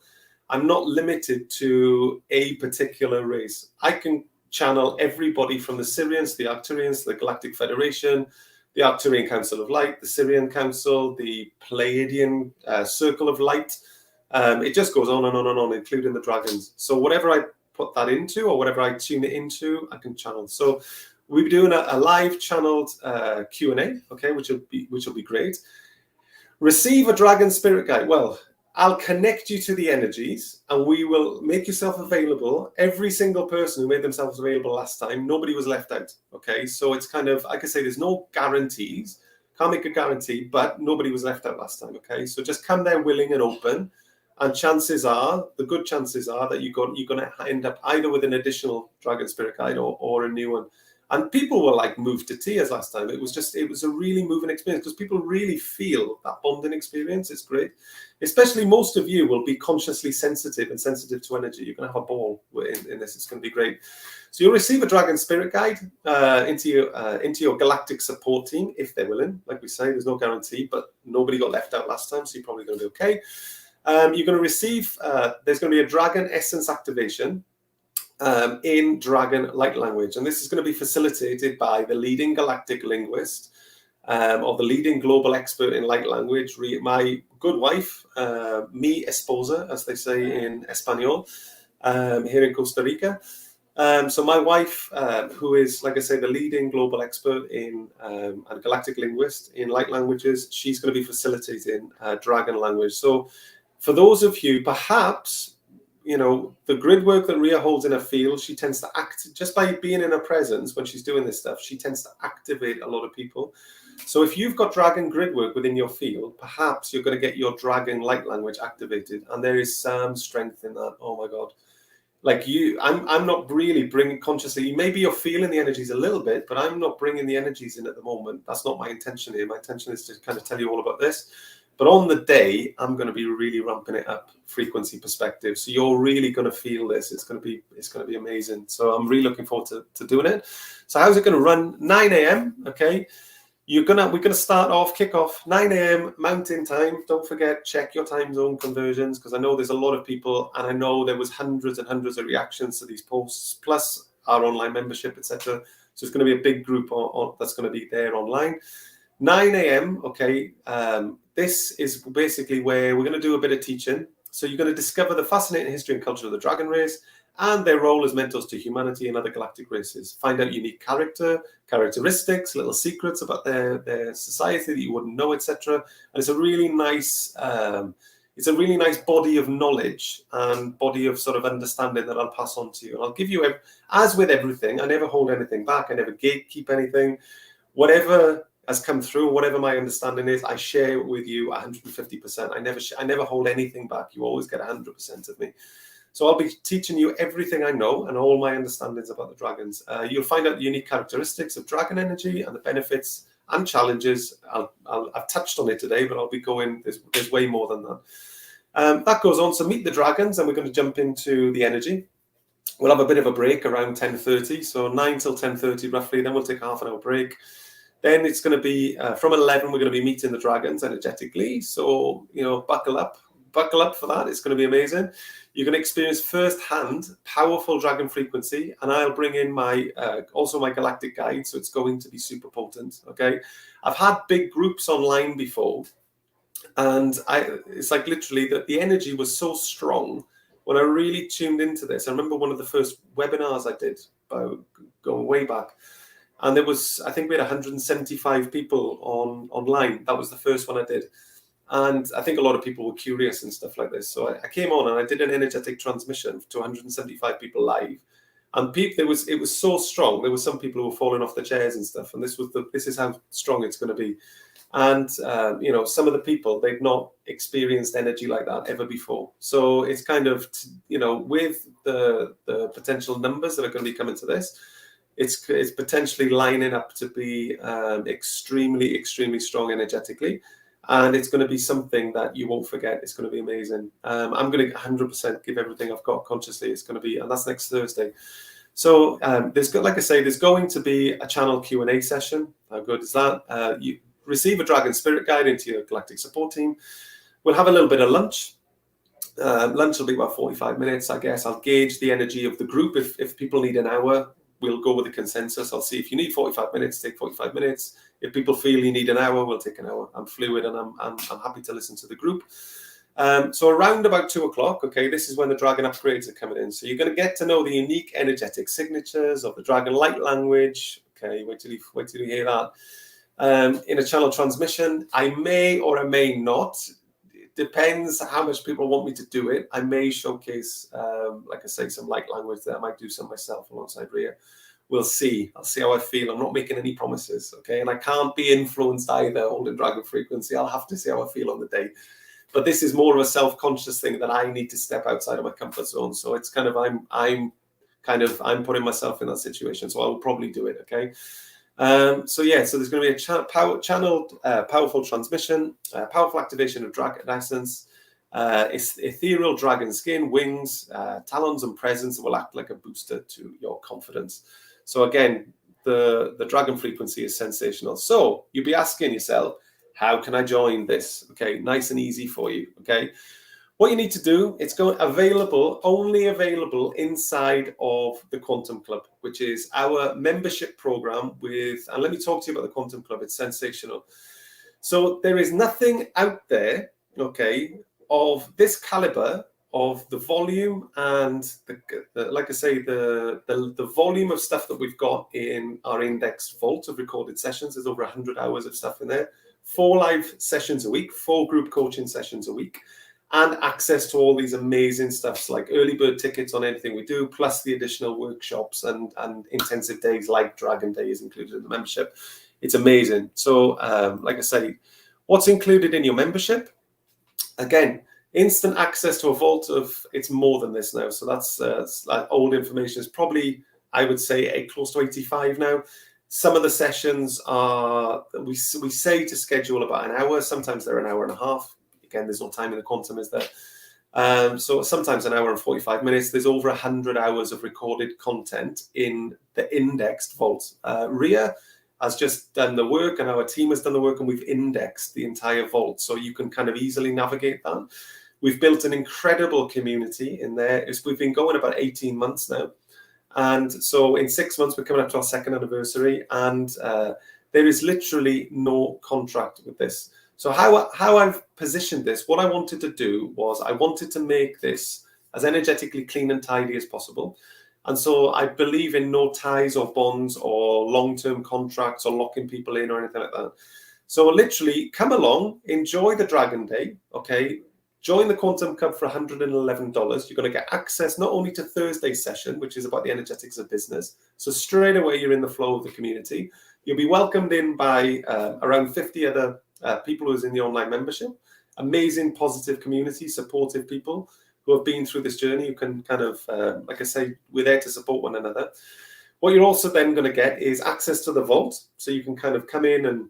I'm not limited to a particular race. I can channel everybody from the Syrians, the Arcturians, the Galactic Federation, the Arcturian Council of Light, the Syrian Council, the Pleiadian Circle of Light. It just goes on and on and on, including the dragons. So whatever I put that into, or whatever I tune it into, I can channel. So we'll be doing a live channeled Q&A, okay, which will be great. Receive a Dragon Spirit Guide. Well, I'll connect you to the energies, and we will make yourself available. Every single person who made themselves available last time, nobody was left out, okay? So it's kind of, I can say there's no guarantees, can't make a guarantee, but nobody was left out last time, okay? So just come there willing and open, and chances are, the good chances are that you're going to end up either with an additional Dragon Spirit Guide or a new one. And people were like moved to tears last time. It was a really moving experience, because people really feel that bonding experience. It's great. Especially most of you will be consciously sensitive and sensitive to energy. You're going to have a ball in this. It's going to be great. So you'll receive a Dragon Spirit Guide into your galactic support team, if they're willing. Like we say, there's no guarantee, but nobody got left out last time, so you're probably going to be okay. You're going to receive, there's going to be a Dragon Essence activation in Dragon Light Language. And this is going to be facilitated by the leading galactic linguist, or the leading global expert in light language, my good wife, mi esposa, as they say in Espanol, here in Costa Rica. So my wife, who is, like I say, the leading global expert in and galactic linguist in light languages, she's going to be facilitating dragon language. So for those of you, perhaps, you know, the grid work that Ria holds in her field, she tends to act, just by being in her presence when she's doing this stuff, she tends to activate a lot of people. So if you've got dragon grid work within your field, perhaps you're going to get your dragon light language activated. And there is some strength in that. Oh my God. Like I'm not really bringing consciously, maybe you're feeling the energies a little bit, but I'm not bringing the energies in at the moment. That's not my intention here. My intention is to kind of tell you all about this. But on the day, I'm going to be really ramping it up frequency perspective. So you're really going to feel this. It's going to be amazing. So I'm really looking forward to doing it. So how's it going to run? 9 a.m. Okay. We're gonna start off, kick off 9 a.m. Mountain Time. Don't forget, check your time zone conversions, because I know there's a lot of people, and I know there was hundreds and hundreds of reactions to these posts, plus our online membership, etc. So it's going to be a big group that's going to be there online. 9 a.m. Okay, this is basically where we're going to do a bit of teaching. So you're going to discover the fascinating history and culture of the dragon race and their role as mentors to humanity and other galactic races. Find out unique characteristics, little secrets about their society that you wouldn't know, etc. And it's a really nice body of knowledge and body of sort of understanding that I'll pass on to you. And I'll give you, as with everything, I never hold anything back. I never gatekeep anything. Whatever has come through, whatever my understanding is, I share with you 150%. I never hold anything back. You always get 100% of me. So I'll be teaching you everything I know and all my understandings about the dragons. You'll find out the unique characteristics of dragon energy and the benefits and challenges. I've touched on it today, but I'll be going, there's way more than that. That goes on. So meet the dragons, and we're going to jump into the energy. We'll have a bit of a break around 10:30, so 9 till 10:30 roughly. Then we'll take a half-an-hour break. Then it's going to be from 11, we're going to be meeting the dragons energetically. So, you know, buckle up for that. It's going to be amazing. You're going to experience firsthand powerful dragon frequency, and I'll bring in my also my Galactic Guides, so it's going to be super potent. Okay, I've had big groups online before, and it's like literally that the energy was so strong when I really tuned into this. I remember one of the first webinars I did, going way back, and there was, I think we had 175 people online. That was the first one I did. And I think a lot of people were curious and stuff like this. So I came on and I did an energetic transmission to 175 people live. And it was so strong. There were some people who were falling off the chairs and stuff. And this is how strong it's going to be. And, you know, some of the people, they've not experienced energy like that ever before. So it's kind of, you know, with the potential numbers that are going to be coming to this, it's potentially lining up to be extremely, extremely strong energetically. And it's going to be something that you won't forget. It's going to be amazing. I'm going to 100% give everything I've got consciously. It's going to be, and that's next Thursday. So like I say, there's going to be a channel Q&A session. How good is that? You receive a Dragon Spirit Guide into your Galactic Support Team. We'll have a little bit of lunch. Lunch will be about 45 minutes, I guess. I'll gauge the energy of the group. If people need an hour, we'll go with the consensus. I'll see if you need 45 minutes, take 45 minutes. If people feel you need an hour, we'll take an hour. I'm fluid, and I'm happy to listen to the group. So around about 2 o'clock, okay, this is when the Dragon upgrades are coming in. So you're going to get to know the unique energetic signatures of the Dragon light language. Okay, wait till you hear that. In a channel transmission, I may or I may not. It depends how much people want me to do it. I may showcase, like I say, some light language there. I might do some myself alongside Ria. We'll see. I'll see how I feel. I'm not making any promises, okay? And I can't be influenced either, holding dragon frequency. I'll have to see how I feel on the day. But this is more of a self-conscious thing that I need to step outside of my comfort zone. So it's kind of I'm putting myself in that situation. So I will probably do it, okay? So there's going to be a channeled powerful transmission, powerful activation of dragon essence. Ethereal dragon skin, wings, talons, and presence will act like a booster to your confidence. So again, the dragon frequency is sensational. So you'll be asking yourself, how can I join this? Okay, nice and easy for you. Okay, what you need to do, it's only available inside of the Quantum Club, which is our membership program and let me talk to you about the Quantum Club. It's sensational. So there is nothing out there, okay, of this caliber of the volume and like I say, the volume of stuff that we've got in our indexed vault of recorded sessions. There's over 100 hours of stuff in there, 4 live sessions a week, 4 group coaching sessions a week, and access to all these amazing stuffs like early bird tickets on anything we do, plus the additional workshops and intensive days like Dragon Day is included in the membership. It's amazing. So like I say, what's included in your membership? Again, instant access to a vault of, it's more than this now. So that's like old information. Is probably, I would say, close to 85 now. Some of the sessions are, we say to schedule about an hour. Sometimes they're an hour and a half. Again, there's no time in the quantum, is there? So sometimes an hour and 45 minutes. There's over 100 hours of recorded content in the indexed vault. Ria has just done the work, and our team has done the work, and we've indexed the entire vault, so you can kind of easily navigate that. We've built an incredible community in there. We've been going about 18 months now. And so in 6 months, we're coming up to our 2nd anniversary, and there is literally no contract with this. So how I've positioned this, what I wanted to do was I wanted to make this as energetically clean and tidy as possible. And so I believe in no ties or bonds or long-term contracts or locking people in or anything like that. So literally come along, enjoy the Dragon Day, okay? Join the Quantum Club for $111. You're going to get access not only to Thursday's session, which is about the energetics of business. So straight away, you're in the flow of the community. You'll be welcomed in by around 50 other people who's in the online membership. Amazing, positive community, supportive people who have been through this journey. You can kind of, like I say, we're there to support one another. What you're also then going to get is access to the vault. So you can kind of come in and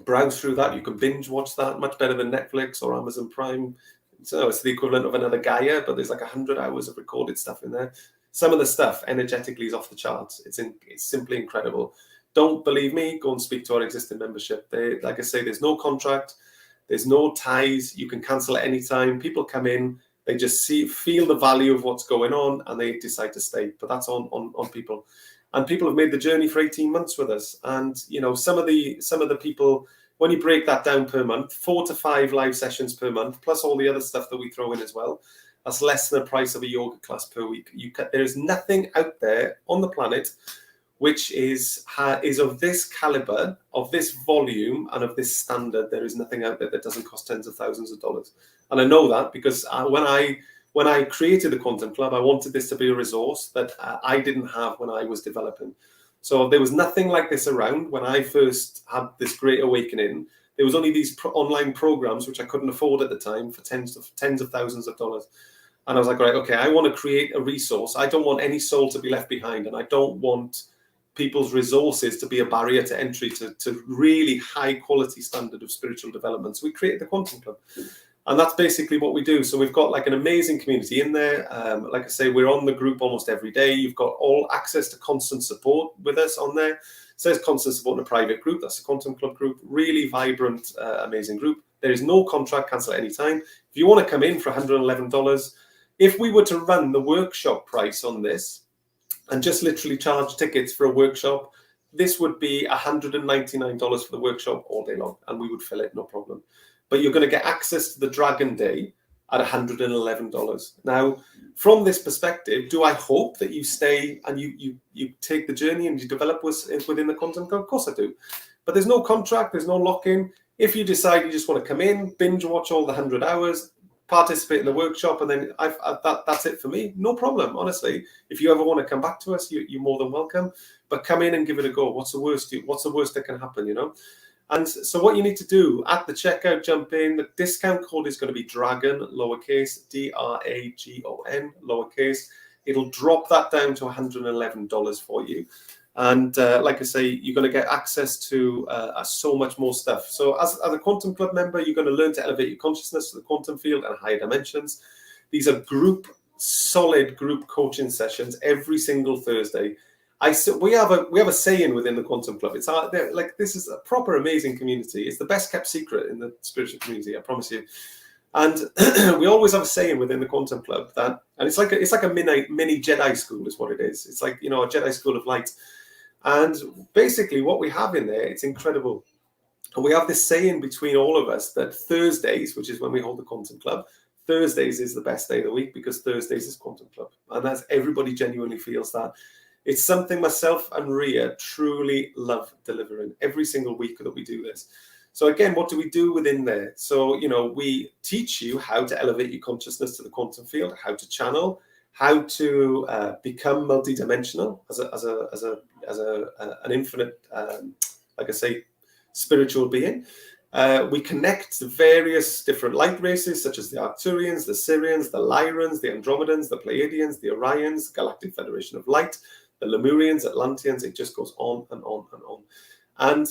browse through that. You can binge watch that, much better than Netflix or Amazon Prime. So it's the equivalent of another Gaia, but there's like 100 hours of recorded stuff in there. Some of the stuff energetically is off the charts. It's simply incredible. Don't believe me? Go and speak to our existing membership. Like I say, there's no contract. There's no ties. You can cancel at any time. People come in. They just feel the value of what's going on, and they decide to stay. But that's on people, and people have made the journey for 18 months with us. And you know, some of the people, when you break that down per month, 4 to 5 live sessions per month, plus all the other stuff that we throw in as well. That's less than the price of a yoga class per week. There is nothing out there on the planet which is of this caliber, of this volume, and of this standard. There is nothing out there that doesn't cost tens of thousands of dollars. And I know that because when I created the Quantum Club, I wanted this to be a resource that I didn't have when I was developing. So there was nothing like this around when I first had this great awakening. There was only these online programs, which I couldn't afford at the time, for tens of thousands of dollars. And I was like, right, okay, I want to create a resource. I don't want any soul to be left behind, and I don't want people's resources to be a barrier to entry to really high quality standard of spiritual development. So we created the Quantum Club, and that's basically what we do. So we've got like an amazing community in there. Like I say, we're on the group almost every day. You've got all access to constant support with us on there. It says constant support in a private group. That's the Quantum Club group. Really vibrant, amazing group. There is no contract, cancel at any time. If you want to come in for $111, if we were to run the workshop price on this, and just literally charge tickets for a workshop, this would be $199 for the workshop all day long, and we would fill it, no problem. But you're going to get access to the Dragon Day at $111. Now, from this perspective, do I hope that you stay and you take the journey and you develop within the Quantum Club? Of course I do. But there's no contract, there's no lock-in. If you decide you just want to come in, binge watch all the 100 hours, participate in the workshop, and then that's it for me. No problem, honestly. If you ever want to come back to us, you're more than welcome. But come in and give it a go. What's the worst that can happen, you know? And so what you need to do at the checkout, jump in. The discount code is going to be Dragon, lowercase, DRAGON, lowercase. It'll drop that down to $111 for you. And like I say, you're going to get access to so much more stuff. So as a Quantum Club member, you're going to learn to elevate your consciousness to the quantum field and higher dimensions. These are solid group coaching sessions every single Thursday. We have a saying within the Quantum Club. It's like, this is a proper amazing community. It's the best kept secret in the spiritual community, I promise you. And we always have a saying within the Quantum Club that, and it's like a mini Jedi school is what it is. It's like, you know, a Jedi school of light. And basically what we have in there, it's incredible. And we have this saying between all of us that Thursdays, which is when we hold the Quantum Club, Thursdays is the best day of the week because Thursdays is Quantum Club. And that's everybody genuinely feels that. It's something myself and Ria truly love delivering every single week that we do this. So again, what do we do within there? So, you know, we teach you how to elevate your consciousness to the quantum field, how to channel, how to become multidimensional as an infinite, like I say, spiritual being. We connect the various different light races, such as the Arcturians, the Syrians, the Lyrans, the Andromedans, the Pleiadians, the Orions, Galactic Federation of Light, the Lemurians, Atlanteans. It just goes on and on and on. And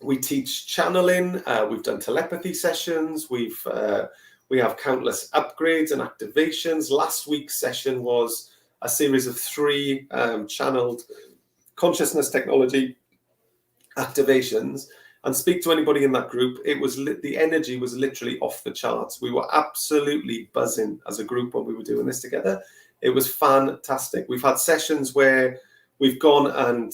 we teach channeling. We've done telepathy sessions. We have countless upgrades and activations. Last week's session was a series of 3 channeled consciousness technology activations. And speak to anybody in that group, it was the energy was literally off the charts. We were absolutely buzzing as a group when we were doing this together. It was fantastic. We've had sessions where we've gone and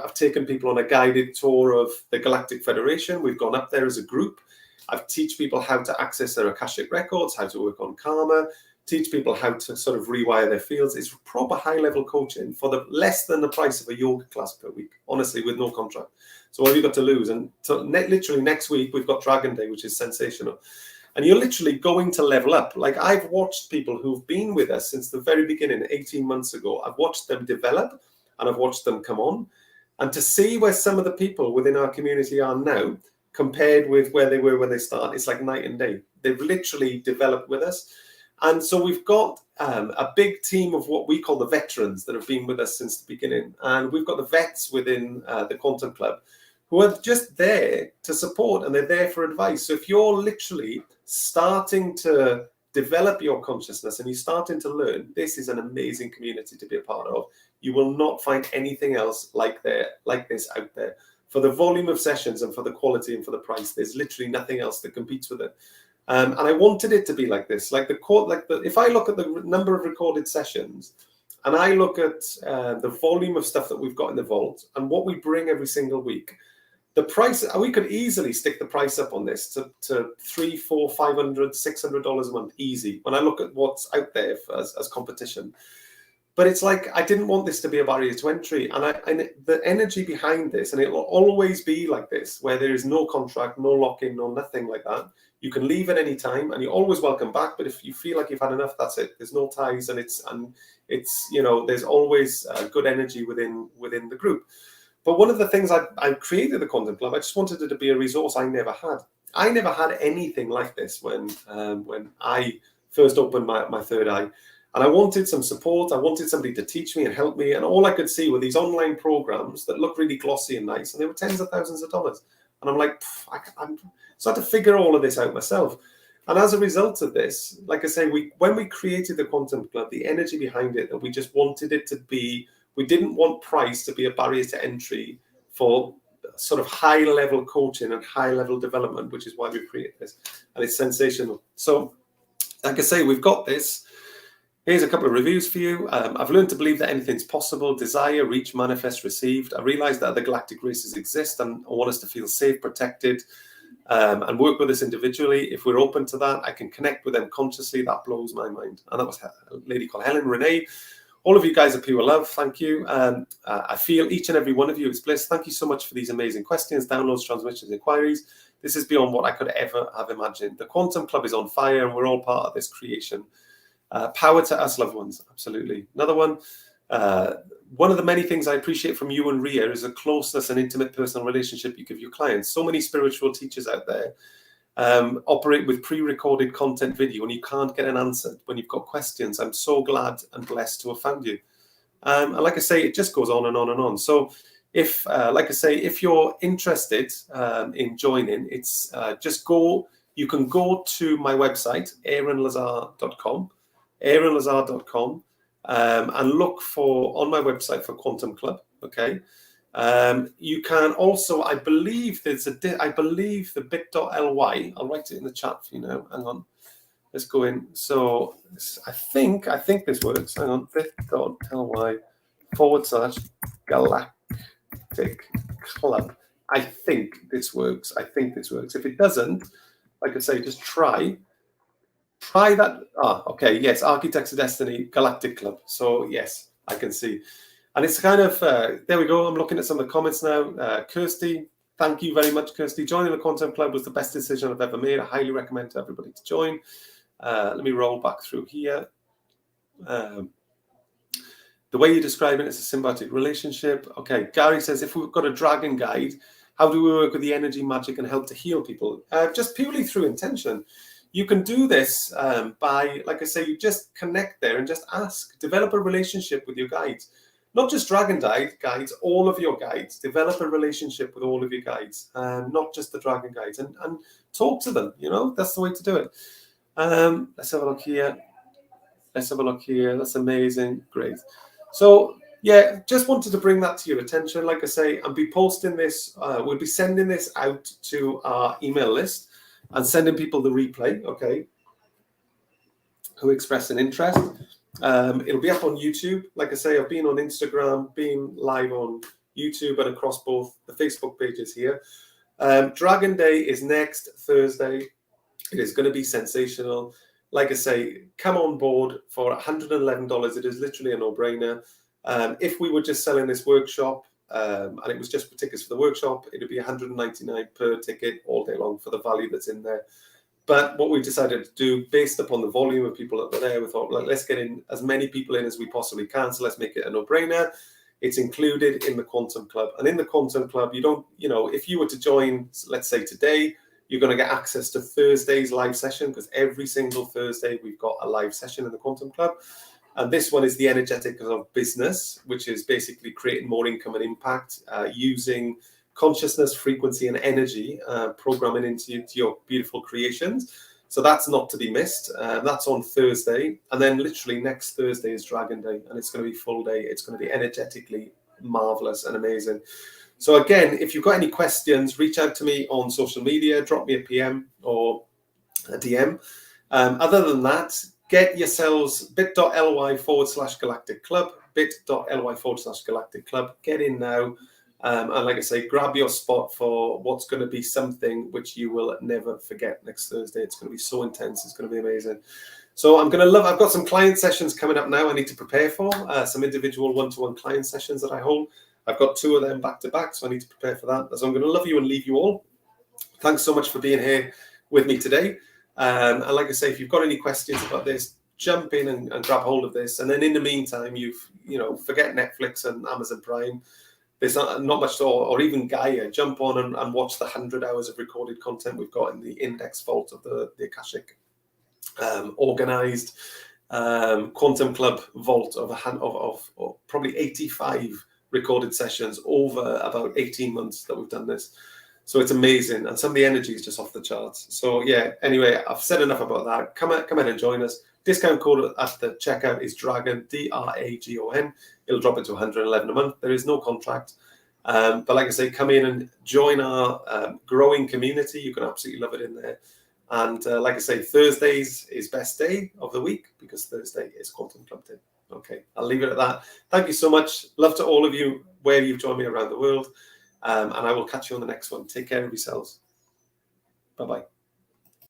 I've taken people on a guided tour of the Galactic Federation. We've gone up there as a group. I've teach people how to access their Akashic records, how to work on karma, teach people how to sort of rewire their fields. It's proper high-level coaching for the less than the price of a yoga class per week, honestly, with no contract. So what have you got to lose? And so literally next week, we've got Dragon Day, which is sensational. And you're literally going to level up. Like I've watched people who've been with us since the very beginning, 18 months ago. I've watched them develop and I've watched them come on. And to see where some of the people within our community are now compared with where they were when they started, it's like night and day. They've literally developed with us. And so we've got a big team of what we call the veterans that have been with us since the beginning. And we've got the vets within the Quantum Club who are just there to support, and they're there for advice. So if you're literally starting to develop your consciousness and you're starting to learn, this is an amazing community to be a part of. You will not find anything else like this out there. For the volume of sessions and for the quality and for the price, there's literally nothing else that competes with it. And I wanted it to be like this. If I look at the number of recorded sessions, and I look at the volume of stuff that we've got in the vault and what we bring every single week, the price, we could easily stick the price up on this to $300, $400, $500, $600 a month, easy. When I look at what's out there as competition, but it's like I didn't want this to be a barrier to entry, and the energy behind this, and it will always be like this, where there is no contract, no lock-in, no nothing like that. You can leave at any time, and you're always welcome back. But if you feel like you've had enough, that's it. There's no ties, and it's you know, there's always good energy within the group. But one of the things I created the Quantum Club, I just wanted it to be a resource I never had. I never had anything like this when I first opened my third eye. And I wanted some support. I wanted somebody to teach me and help me. And all I could see were these online programs that look really glossy and nice. And they were tens of thousands of dollars. And I'm like, so I had to figure all of this out myself. And as a result of this, like I say, when we created the Quantum Club, the energy behind it, that we just wanted it to be, we didn't want price to be a barrier to entry for sort of high-level coaching and high-level development, which is why we created this. And it's sensational. So, like I say, we've got this. Here's a couple of reviews for you. I've learned to believe that anything's possible. Desire, reach, manifest, received. I realized that other galactic races exist and I want us to feel safe, protected, and work with us individually. If we're open to that, I can connect with them consciously. That blows my mind. And that was a lady called Helen Renee. All of you guys are pure love. Thank you. I feel each and every one of you is bliss. Thank you so much for these amazing questions, downloads, transmissions, inquiries. This is beyond what I could ever have imagined. The Quantum Club is on fire and we're all part of this creation. Power to us, loved ones. Absolutely. Another one. One of the many things I appreciate from you and Ria is a closeness and intimate personal relationship you give your clients. So many spiritual teachers out there operate with pre-recorded content video and you can't get an answer when you've got questions. I'm so glad and blessed to have found you. And like I say, it just goes on and on and on. So if, like I say, if you're interested in joining, it's just go, you can go to my website, aeronlazar.com, aeronlazar.com, and look on my website for Quantum Club. Okay. You can also, I believe the bit.ly, I'll write it in the chat for you now. Hang on. Let's go in. So I think this works. Hang on. bit.ly /Galactic Club. I think this works. If it doesn't, like I say, just try try that. Ah, okay, yes, Architects of Destiny Galactic Club. So yes, I can see. And it's kind of, there we go. I'm looking at some of the comments now. Kirsty, thank you very much, Kirsty. Joining the Quantum Club was the best decision I've ever made. I highly recommend to everybody to join. Let me roll back through here. The way you describe it is a symbiotic relationship. Okay, Gary says, if we've got a dragon guide, how do we work with the energy, magic, and help to heal people? Just purely through intention. You can do this by, like I say, you just connect there and just ask. Develop a relationship with your guides. Not just dragon guides, all of your guides. Develop a relationship with all of your guides, not just the dragon guides. And talk to them, you know? That's the way to do it. Let's have a look here. That's amazing. Great. So, yeah, just wanted to bring that to your attention. Like I say, I'll be posting this. We'll be sending this out to our email list and sending people the replay, okay, who express an interest. It'll be up on YouTube. Like I say, I've been on Instagram, been live on YouTube and across both the Facebook pages here. Dragon Day is next Thursday. It is going to be sensational. Like I say, come on board for $111. It is literally a no-brainer. If we were just selling this workshop and it was just for tickets for the workshop, it would be $199 per ticket all day long for the value that's in there. But what we decided to do, based upon the volume of people that were there, we thought, let's get in as many people in as we possibly can. So let's make it a no-brainer. It's included in the Quantum Club. And in the Quantum Club, you don't, you know, if you were to join, let's say today, you're going to get access to Thursday's live session, because every single Thursday we've got a live session in the Quantum Club. And this one is the energetic of business, which is basically creating more income and impact using consciousness, frequency, and energy, programming into your beautiful creations. So that's not to be missed. That's on Thursday. And then literally next Thursday is Dragon Day, and it's going to be full day. It's going to be energetically marvelous and amazing. So again, if you've got any questions, reach out to me on social media, drop me a PM or a DM. Other than that, get yourselves bit.ly/Galactic Club, bit.ly/Galactic Club. Get in now. And like I say, grab your spot for what's going to be something which you will never forget next Thursday. It's going to be so intense. It's going to be amazing. So I've got some client sessions coming up now I need to prepare for, some individual one-to-one client sessions that I hold. I've got 2 of them back to back, so I need to prepare for that. So I'm going to love you and leave you all. Thanks so much for being here with me today. And like I say, if you've got any questions about this, jump in and grab hold of this. And then in the meantime, forget Netflix and Amazon Prime. There's not much to, or even Gaia. Jump on and watch the 100 hours of recorded content we've got in the index vault of the Akashic organized Quantum Club vault of probably 85 recorded sessions over about 18 months that we've done this. So it's amazing. And some of the energy is just off the charts. So yeah, anyway, I've said enough about that. Come in and join us. Discount code at the checkout is Dragon, DRAGON. It'll drop it to $111 a month. There is no contract. But like I say, come in and join our growing community. You can absolutely love it in there. And like I say, Thursdays is best day of the week because Thursday is Quantum Club Day. Okay, I'll leave it at that. Thank you so much. Love to all of you where you've joined me around the world. And I will catch you on the next one. Take care of yourselves. Bye-bye.